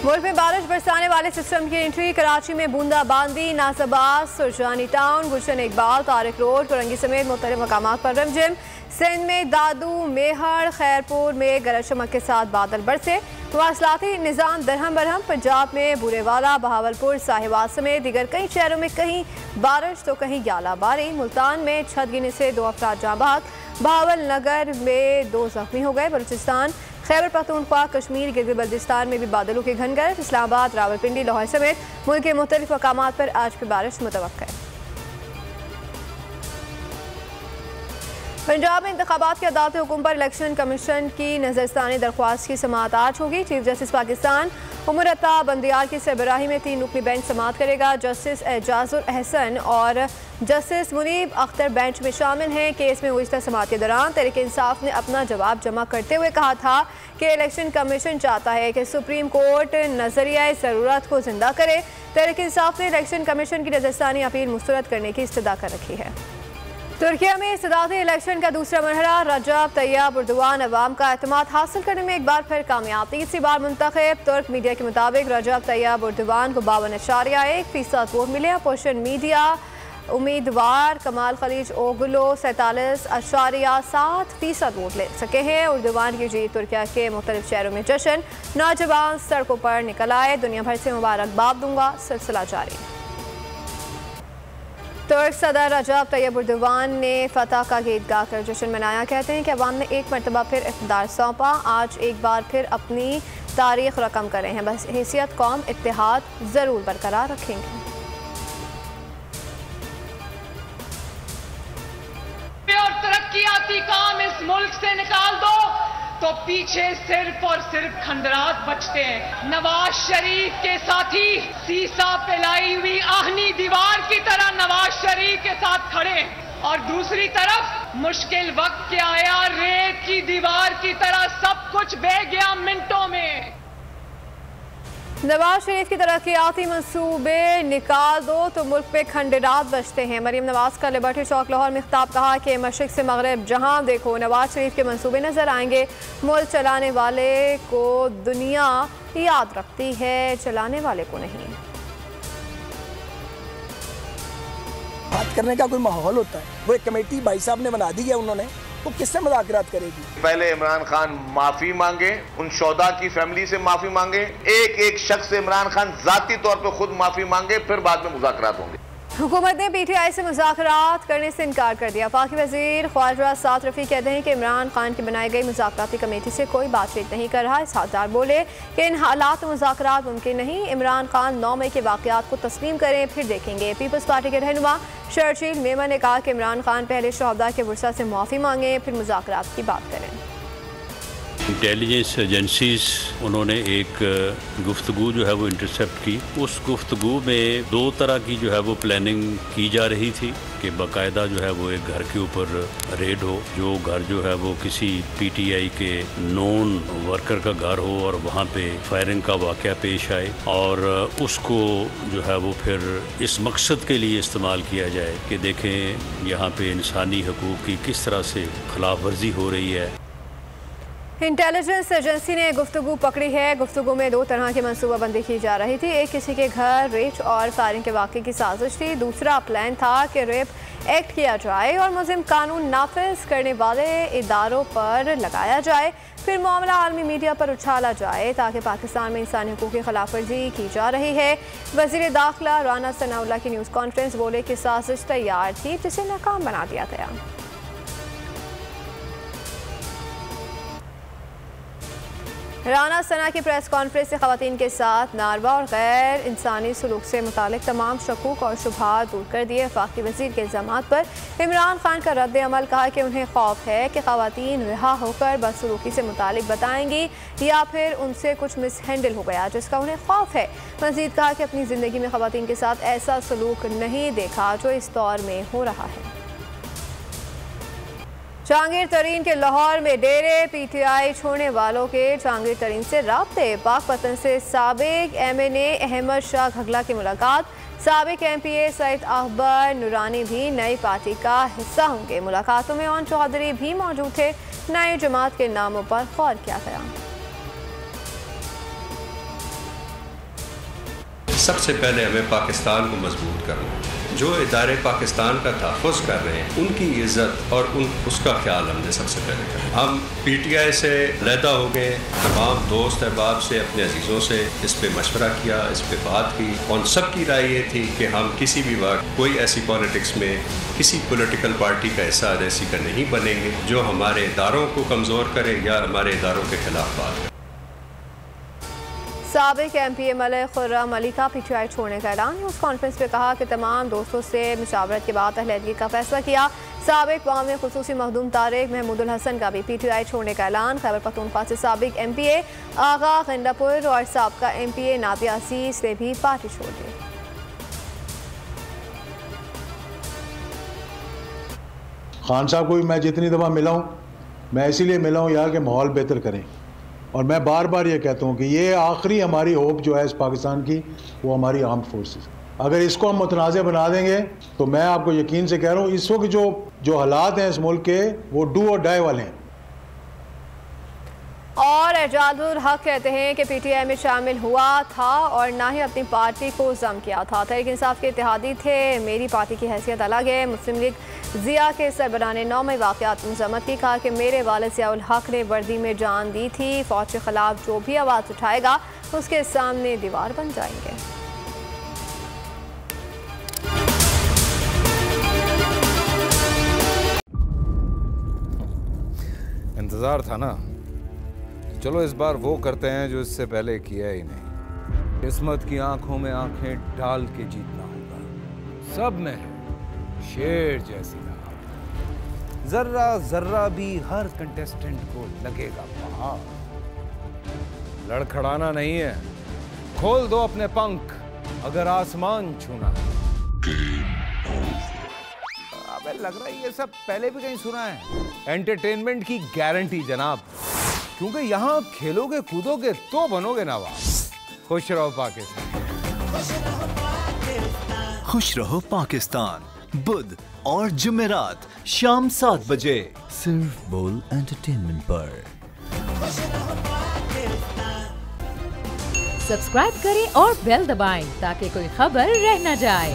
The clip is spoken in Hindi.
मुल्क में बारिश बरसाने वाले सिस्टम की एंट्री। कराची में बूंदाबांदी, नाज़ाबाद, सुरजानी टाउन, गुलशन इकबाल, तारिक रोड, कुरंगी समेत मुख्तलिफ मकामात पर रिमझिम। सिंध में दादू, मेहर, खैरपुर में गरज चमक के साथ बादल बरसे। मवासलाती निज़ाम दरहम बरहम। पंजाब में बुरेवाला, बहावलपुर, साहिवाल समेत दीगर कई शहरों में कहीं बारिश तो कहीं ग्यालाबारी। मुल्तान में छत गिरने से 2 अफराद जाँ बहक। बहावल नगर में 2 जख्मी हो गए। बलूचिस्तान, खैबर पख्तूनख्वा, कश्मीर, गिलगित बल्तिस्तान में भी बादलों की घनगरज। इस्लामाबाद, रावलपिंडी, लाहौर समेत मुल्क के मुख्तलिफ मकामात पर आज भी बारिश मुतवक्का है। पंजाब में इंतखाबात की अदालत हुक्म पर इलेक्शन कमीशन की नजरसानी दरख्वास्त की समाअत आज होगी। चीफ जस्टिस पाकिस्तान उमर अता बंदियाल की सरबराही में 3 रुकनी बेंच समाअत करेगा। जस्टिस एजाजुल अहसन और जस्टिस मुनीब अख्तर बेंच में शामिल हैं। केस में गुज़िश्ता समाअत के दौरान तहरीक इंसाफ ने अपना जवाब जमा करते हुए कहा था कि इलेक्शन कमीशन चाहता है कि सुप्रीम कोर्ट नजरिया ज़रूरत को जिंदा करे। तहरीक इंसाफ ने इलेक्शन कमीशन की नजरसानी अपील मुस्तरद करने की इस्तदा कर रखी है। तुर्किया में सदारती इलेक्शन का दूसरा मरहला। रजब तैयब एर्दोगान अवाम का एतमाद हासिल करने में एक बार फिर कामयाब। तीसरी बार मुंतखब। तुर्क मीडिया के मुताबिक रजब तैयब एर्दोगान को 52.1% वोट मिले। अपोजिशन मीडिया उम्मीदवार कमाल खलीज ओगलो 47.7% वोट ले सके हैं। एर्दोगान की जीत तुर्किया के मुख्तलिफ शहरों में जश्न। नौजवान सड़कों पर निकल आए। दुनिया भर से मुबारकबाद दूंगा सिलसिला जारी। तुर्क सदर रजब तैयब एर्दोगान ने फतह का गीत गाकर जश्न मनाया। कहते हैं कि अवाम ने एक मरतबा फिर इक़्तिदार सौंपा। आज एक बार फिर अपनी तारीख रकम कर रहे हैं। बस हैसियत कौम इत्तेहाद ज़रूर बरकरार रखेंगे। और तरक्याती काम इस मुल्क से निकाल दो तो पीछे सिर्फ और सिर्फ खंडरात बचते हैं। नवाज शरीफ के साथी सीसा पिलाई हुई आहनी दीवार की तरह नवाज शरीफ के साथ खड़े हैं और दूसरी तरफ मुश्किल वक्त क्या आया, रेत की दीवार की तरह सब कुछ बह गया मिनटों में। नवाज शरीफ की तरक्याती मंसूबे निकाल दो तो मुल्क पे खंडरात बचते हैं। मरीम नवाज का लिबर्टी चौक लाहौर में खिताब। कहा कि मशरिक से मगरब जहां देखो नवाज शरीफ के मंसूबे नजर आएंगे। मुल्क चलाने वाले को दुनिया याद रखती है, चलाने वाले को नहीं। बात करने का कोई माहौल होता है, वो एक कमेटी भाई साहब ने बना दी है, उन्होंने वो किससे मुज़ाकरात करेगी। पहले इमरान खान माफी मांगे, उन शोदा की फैमिली से माफी मांगे, एक शख्स से इमरान खान जाती तौर पर खुद माफी मांगे, फिर बाद में मुज़ाकरात होंगे। हुकूमत ने PTI से मुज़ाकरात करने से इनकार कर दिया। वफाकी वज़ीर ख्वाजा साद रफ़ी कहते हैं कि इमरान खान की बनाई गई मुज़ाकराती कमेटी से कोई बातचीत नहीं कर रहा। इसहाकदार बोले कि इन हालात में मुज़ाकरात मुमकिन नहीं। इमरान खान 9 मई के वाक़यात को तस्लीम करें फिर देखेंगे। पीपल्स पार्टी के रहनुमा शर्जील मेमन ने कहा कि इमरान खान पहले शहदा के वर्षा से माफ़ी मांगे फिर मुज़ाकरात की बात करें। इंटेलिजेंस एजेंसीज उन्होंने एक गुफ्तगू जो है वो इंटरसेप्ट की। उस गुफ्तगू में 2 तरह की जो है वो प्लानिंग की जा रही थी कि बाकायदा जो है वो एक घर के ऊपर रेड हो, जो घर जो है वो किसी PTI के नॉन वर्कर का घर हो और वहाँ पे फायरिंग का वाक़या पेश आए और उसको जो है वो फिर इस मकसद के लिए इस्तेमाल किया जाए कि देखें यहाँ पे इंसानी हकूक़ की किस तरह से खिलाफ वर्जी हो रही है। इंटेलिजेंस एजेंसी ने गुफ्तगू पकड़ी है। गुफ्तगू में 2 तरह की मनसूबाबंदी की जा रही थी। एक किसी के घर रेप और फायरिंग के वाक़े की साजिश थी। दूसरा प्लान था कि रेप एक्ट किया जाए और मुज़िम कानून नाफिज करने वाले इदारों पर लगाया जाए, फिर मामला आलमी मीडिया पर उछाला जाए ताकि पाकिस्तान में इंसानी हकूक़ की खिलाफ वर्जी की जा रही है। वज़ीर दाखिला राना सनाउल्लाह की न्यूज़ कॉन्फ्रेंस बोले कि साजिश तैयार थी जिसे नाकाम बना दिया गया। राना सना की प्रेस कॉन्फ्रेंस से ख़वातीन के साथ नारवा और गैर इंसानी सलूक से मुतालिक तमाम शकूक और शुबहात दूर कर दिए। वफाकी वज़ीर के इल्ज़ामात पर इमरान खान का रद्द अमल। कहा कि उन्हें खौफ है कि ख़वातीन रिहा होकर बदसलूकी से मुतालिक बताएंगी या फिर उनसे कुछ मिस हैंडल हो गया जिसका उन्हें खौफ है। मज़ीद कहा कि अपनी ज़िंदगी में ख़वातीन के साथ ऐसा सलूक नहीं देखा जो इस दौर में हो रहा है। जहांगीर तरीन के लाहौर में डेरे। PTI छोड़ने वालों के जहांगीर तरीन से राब्ते। पाकपतन से साबिक MNA अहमद शाह घगला की मुलाकात। साबिक MPA सईद अकबर नूरानी भी नई पार्टी का हिस्सा होंगे। मुलाकातों में ओन चौधरी भी मौजूद थे। नई जमात के नामों पर गौर किया गया। सबसे पहले हमें पाकिस्तान को मजबूत करना है। जो इदारे पाकिस्तान का तहफ़्फ़ुज़ कर रहे हैं उनकी इज़्ज़त और उसका ख्याल हमने सबसे पहले करना। हम PTI से अलहदा हो गए, तमाम दोस्त अहबाब से, अपने अजीज़ों से इस पर मशवरा किया, इस पर बात की, और सबकी राय ये थी कि हम किसी भी वक्त कोई ऐसी पॉलिटिक्स में किसी पॉलिटिकल पार्टी का हिस्सा ऐसी का नहीं बनेंगे जो हमारे इदारों को कमज़ोर करे या हमारे इदारों के खिलाफ बात करे। साबिक MPA मलिक खुर्रम अली का PTI छोड़ने का ऐलान। न्यूज़ कॉन्फ्रेंस में कहा कि तमाम दोस्तों से मुशावरत के बाद अलहदगी का फैसला किया। साबिक वामी खुसूसी मखदूम तारिक महमूदुल हसन का भी PTI छोड़ने का ऐलान। खैबर पख्तूनख्वा से साबिक MPA आगा गंडापुर और साबका MPA नादिया अजीज ने भी पार्टी छोड़ दी। खान साहब को भी मैं जितनी दफ़ा मिला हूँ, मैं इसीलिए मिला हूँ यहाँ के माहौल बेहतर करें, और मैं बार बार ये कहता हूँ कि ये आखिरी हमारी होप जो है इस पाकिस्तान की, वो हमारी आर्म फोर्सेस। अगर इसको हम मुतनाज़ बना देंगे तो मैं आपको यकीन से कह रहा हूँ इस वक्त जो हालात हैं इस मुल्क के, वो डू और डाई वाले हैं। और एजाजुल हक कहते हैं कि PTI में शामिल हुआ था और ना ही अपनी पार्टी को जम किया था। तहरीक इंसाफ के इत्तेहादी थे, मेरी पार्टी की हैसियत अलग है। मुस्लिम लीग ज़िया के सरबराह ने 9 मई वाक़यात मज़म्मत की, कहा कि मेरे वालिद ज़ियाउल हक ने वर्दी में जान दी थी। फ़ौज के ख़िलाफ़ जो भी आवाज़ उठाएगा उसके सामने दीवार बन जाएंगे। इंतज़ार था ना, चलो इस बार वो करते हैं जो इससे पहले किया ही नहीं। किस्मत की आंखों में आंखें डाल के जीतना होगा। सब में है शेर जैसी राह, जर्रा जर्रा भी हर कंटेस्टेंट को लगेगा पहाड़। लड़खड़ाना नहीं है, खोल दो अपने पंख अगर आसमान छूना है। अबे लग रहा है ये सब पहले भी कहीं सुना है। एंटरटेनमेंट की गारंटी जनाब, क्योंकि यहाँ खेलोगे कूदोगे तो बनोगे नवाब। खुश रहो पाकिस्तान। खुश रहो पाकिस्तान, बुध और जुमेरात शाम 7 बजे सिर्फ बोल एंटरटेनमेंट पर। सब्सक्राइब करें और बेल दबाएं ताकि कोई खबर रह न जाए।